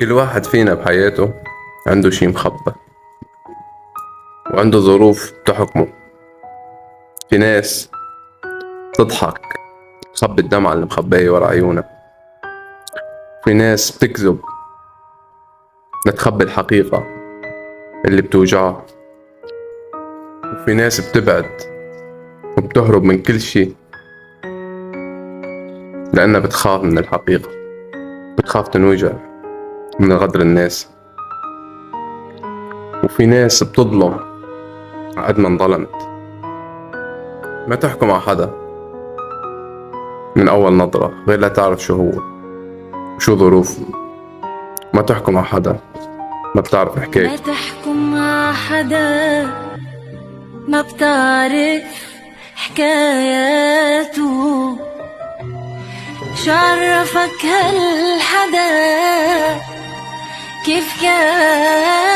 كل واحد فينا بحياته عنده شي مخبى وعنده ظروف بتحكمه. في ناس بتضحك تخبي الدمعة اللي مخبية ورا عيونها. في ناس بتكذب لتخبي الحقيقة اللي بتوجعها. وفي ناس بتبعد وبتهرب من كل شي لأنها بتخاف من الحقيقة، بتخاف تنوجع من غدر الناس. وفي ناس بتظلم عقد ما انظلمت. ما تحكم على حدا من أول نظرة غير لا تعرف شو هو وشو ظروفه. ما تحكم على حدا ما بتعرف ما حكايته. تحكم على حدا ما بتعرف حكاياته. شعرفك هالحدا كيف كان